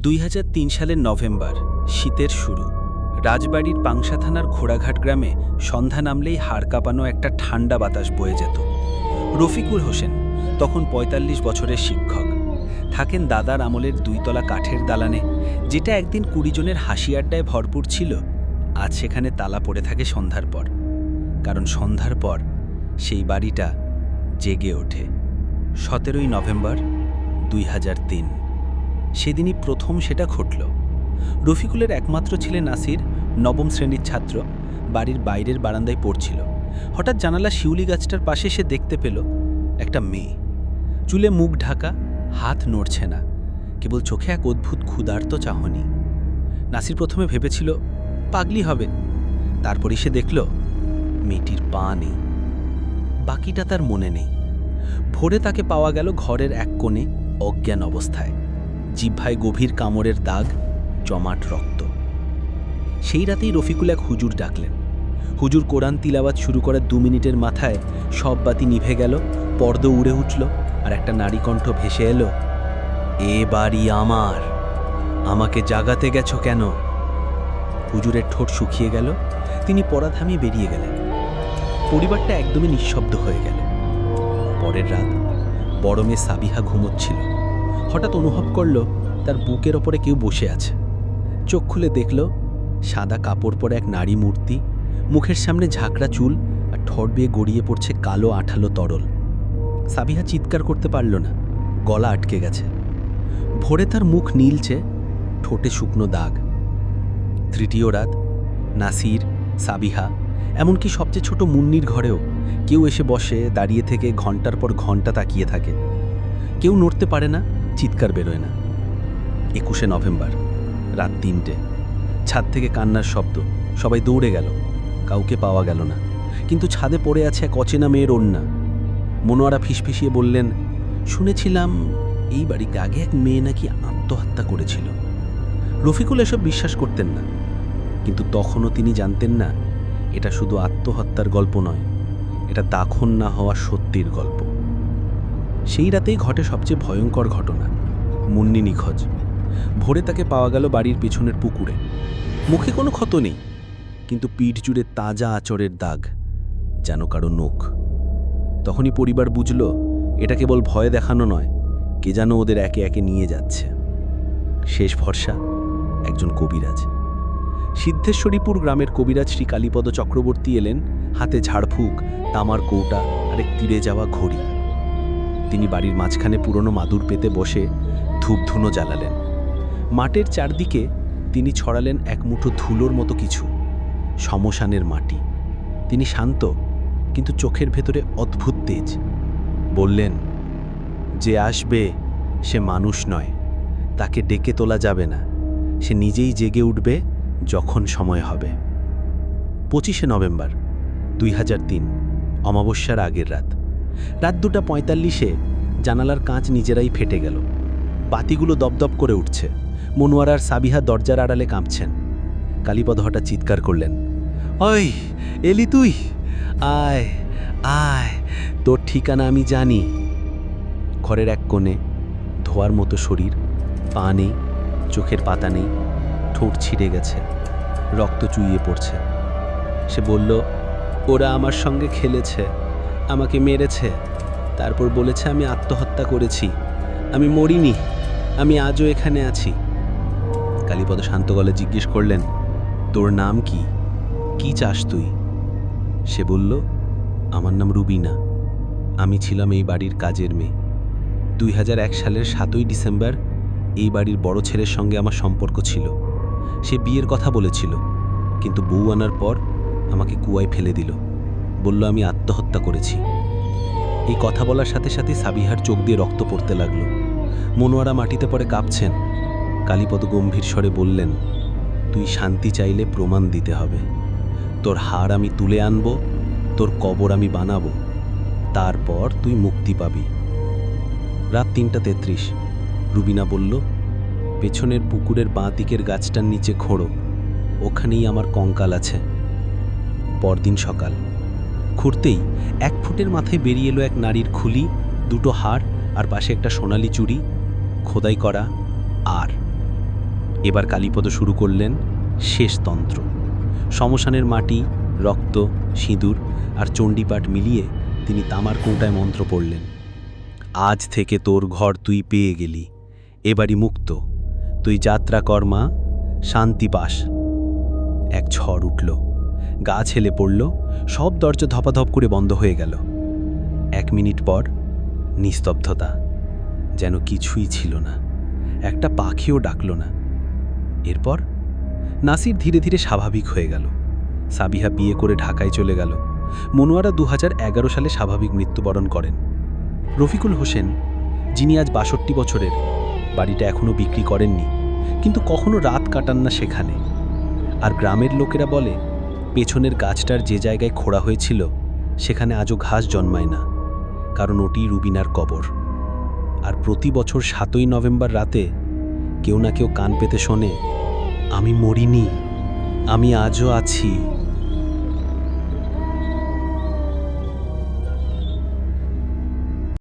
2003 সালের নভেম্বর, শীতের শুরু। রাজবাড়ির পাংশা থানার ঘোড়াঘাট গ্রামে সন্ধ্যা নামলেই হাড় কাঁপানো একটা ঠান্ডা বাতাস বয়ে যেত। রফিকুল হোসেন তখন ৪৫ বছরের শিক্ষক, থাকেন দাদার আমলের ২ তলা কাঠের দালানে, যেটা একদিন ২০ জনের হাসি আড্ডায় ভরপুর ছিল। আজ সেখানে তালা পড়ে থাকে সন্ধ্যার পর, কারণ সন্ধ্যার পর সেই বাড়িটা জেগে ওঠে। ১৭ই নভেম্বর ২০০৩, সেদিনই প্রথম সেটা ঘটল। রফিকুলের একমাত্র ছেলে নাসির, নবম শ্রেণীর ছাত্র, বাড়ির বাইরের বারান্দায় পড়ছিল। হঠাৎ জানালা শিউলি গাছটার পাশে সে দেখতে পেল একটা মেয়ে, চুলে মুখ ঢাকা, হাত নড়ছে না, কেবল চোখে এক অদ্ভুত ক্ষুধার্ত চাহনি। নাসির প্রথমে ভেবেছিল পাগলি হবে, তারপরই সে দেখল মেয়েটির পা নেই। বাকিটা তার মনে নেই। ভোরে তাকে পাওয়া গেল ঘরের এক কোণে অজ্ঞান অবস্থায়, জিহ্বায় গভীর কামড়ের দাগ, জমাট রক্ত। সেই রাতেই রফিকুল এক হুজুর ডাকলেন। হুজুর কোরআন তিলাওয়াত শুরু করার ২ মিনিটের মাথায় সব বাতি নিভে গেল, পর্দা উড়ে উঠল, আর একটা নারী কণ্ঠ ভেসে এলো, এ বাড়ি আমার, আমাকে জাগাতে গেছো কেন? হুজুরের ঠোঁট শুকিয়ে গেল, তিনি পড়া থামিয়ে বেরিয়ে গেলেন। পরিবারটা একদমই নিঃশব্দ হয়ে গেল। পরের রাত বড় মেয়ে সাবিহা ঘুমোচ্ছিল। হঠাৎ অনুভব করল তার বুকের ওপরে কেউ বসে আছে। চোখ খুলে দেখল সাদা কাপড় পরে এক নারী মূর্তি, মুখের সামনে ঝাঁকড়া চুল, আর ঠোঁট বেয়ে গড়িয়ে পড়ছে কালো আঠালো তরল। সাবিহা চিৎকার করতে পারল না, গলা আটকে গেছে। ভোরে তার মুখ নীলচে, ঠোঁটে শুকনো দাগ। তৃতীয় রাত, নাসির, সাবিহা, এমনকি সবচেয়ে ছোট মুন্নির ঘরেও কেউ এসে বসে, দাঁড়িয়ে থেকে ঘন্টার পর ঘন্টা তাকিয়ে থাকে। কেউ নড়তে পারে না, চিৎকার বেরোয় না। ২১শে নভেম্বর, রাত ৩টে, ছাদ থেকে কান্নার শব্দ। সবাই দৌড়ে গেল, কাউকে পাওয়া গেল না। কিন্তু ছাদে পড়ে আছে এক অচেনা মেয়ের ওড়না। মনোয়ারা ফিসফিসিয়ে বললেন, শুনেছিলাম এই বাড়িতে আগে এক মেয়ে নাকি আত্মহত্যা করেছিল। রফিকুল এসব বিশ্বাস করতেন না, কিন্তু তখনও তিনি জানতেন না এটা শুধু আত্মহত্যার গল্প নয়, এটা দাফন না হওয়া সত্যির গল্প। সেই রাতেই ঘটে সবচেয়ে ভয়ঙ্কর ঘটনা, মুন্নি নিখোঁজ। ভোরে তাকে পাওয়া গেল বাড়ির পিছনের পুকুরে। মুখে কোনো ক্ষত নেই, কিন্তু পিঠ জুড়ে তাজা আঁচড়ের দাগ, যেন কারো নখ। তখনই পরিবার বুঝল এটা কেবল ভয় দেখানো নয়, কে যেন ওদের একে একে নিয়ে যাচ্ছে। শেষ ভরসা একজন কবিরাজ। সিদ্ধেশ্বরীপুর গ্রামের কবিরাজ শ্রী কালীপদ চক্রবর্তী এলেন, হাতে ঝাড়ফুঁক, তামার কৌটা আর এক তীরে যাওয়া ঘড়ি। তিনি বাড়ির মাঝখানে পুরনো মাদুর পেতে বসে ধূপধুনো জ্বালালেন। মাঠের চারদিকে তিনি ছড়ালেন এক মুঠো ধুলোর মতো কিছু, শ্মশানের মাটি। তিনি শান্ত, কিন্তু চোখের ভেতরে অদ্ভুত তেজ। বললেন, যে আসবে সে মানুষ নয়, তাকে ডেকে তোলা যাবে না, সে নিজেই জেগে উঠবে যখন সময় হবে। ২৫শে নভেম্বর ২০০৩, অমাবস্যার আগের রাত। রাত ২টা ৪৫-এ জানালার কাঁচ নিজেরাই ফেটে গেল। বাতিগুলো দপদপ করে উঠছে। মনোয়ারার সাবিহা দরজার আড়ালে কাঁপছেন। কালীপদ হঠাৎ চিৎকার করলেন, ওই এলি তুই? আয় আয়, তোর ঠিকানা আমি জানি। ঘরের এক কোণে ধোয়ার মতো শরীর, পা নেই, চোখের পাতা নেই, ঠোঁট ছিঁড়ে গেছে, রক্ত চুইয়ে পড়ছে। সে বলল, ওরা আমার সঙ্গে খেলেছে, আমাকে মেরেছে, তারপর বলেছে আমি আত্মহত্যা করেছি। আমি মরিনি, আমি আজও এখানে আছি। কালীপদ শান্ত গলায় জিজ্ঞেস করলেন, তোর নাম কি? কি চাস তুই? সে বলল, আমার নাম রুবিনা, আমি ছিলাম এই বাড়ির কাজের মেয়ে। ২০০১ সালের ৭ই ডিসেম্বর এই বাড়ির বড় ছেলের সঙ্গে আমার সম্পর্ক ছিল। সে বিয়ের কথা বলেছিল, কিন্তু বউ আনার পর আমাকে কুয়ায় ফেলে দিল, বলল আমি আত্মহত্যা করেছি। এই কথা বলার সাথে সাথে সাবিহার চোখ দিয়ে রক্ত পড়তে লাগলো। মনোয়ারা মাটিতে পড়ে কাঁপছেন। কালীপদ গম্ভীর স্বরে বললেন, তুই শান্তি চাইলে প্রমাণ দিতে হবে। তোর হাড় আমি তুলে আনব, তোর কবর আমি বানাবো, তারপর তুই মুক্তি পাবি। রাত ৩টা ৩৩, রুবিনা বলল, পেছনের পুকুরের বাঁ দিকের গাছটার নিচে খোঁড়ো, ওখানেই আমার কঙ্কাল আছে। পরদিন সকাল, খুঁড়তেই ১ ফুটের মাথায় বেরিয়ে এলো এক নারীর খুলি, ২টো হাড় আর পাশে একটা সোনালি চুড়ি, খোদাই করা আর এবার কালীপদ শুরু করলেন শেষ তন্ত্র। শ্মশানের মাটি, রক্ত, সিঁদুর আর চণ্ডীপাঠ মিলিয়ে তিনি তামার কৌটায় মন্ত্র পড়লেন। আজ থেকে তোর ঘর তুই পেয়ে গেলি, এবারই মুক্ত, তুই যাত্রা কর মা, শান্তি পাস। এক ঝড় উঠল, গাছ হেলে পড়ল, সব দরজা ধপাধপ করে বন্ধ হয়ে গেল। 1 মিনিট পর নিস্তব্ধতা, যেন কিছুই ছিল না, একটা পাখিও ডাকল না। এরপর নাসির ধীরে ধীরে স্বাভাবিক হয়ে গেল। সাবিহা বিয়ে করে ঢাকায় চলে গেল। মনোয়ারা 2011 সালে স্বাভাবিক মৃত্যুবরণ করেন। রফিকুল হোসেন, যিনি আজ 62 বছরের, বাড়িটা এখনও বিক্রি করেননি, কিন্তু কখনো রাত কাটান না সেখানে। আর গ্রামের লোকেরা বলে, পেছনের গাছটার যে জায়গায় খোঁড়া হয়েছিল সেখানে আজও ঘাস জন্মায় না, কারণ ওটি রুবিনার কবর। আর প্রতি বছর 7ই নভেম্বর রাতে কেউ না কেউ কান পেতে শোনে, আমি মরিনি, আমি আজও আছি।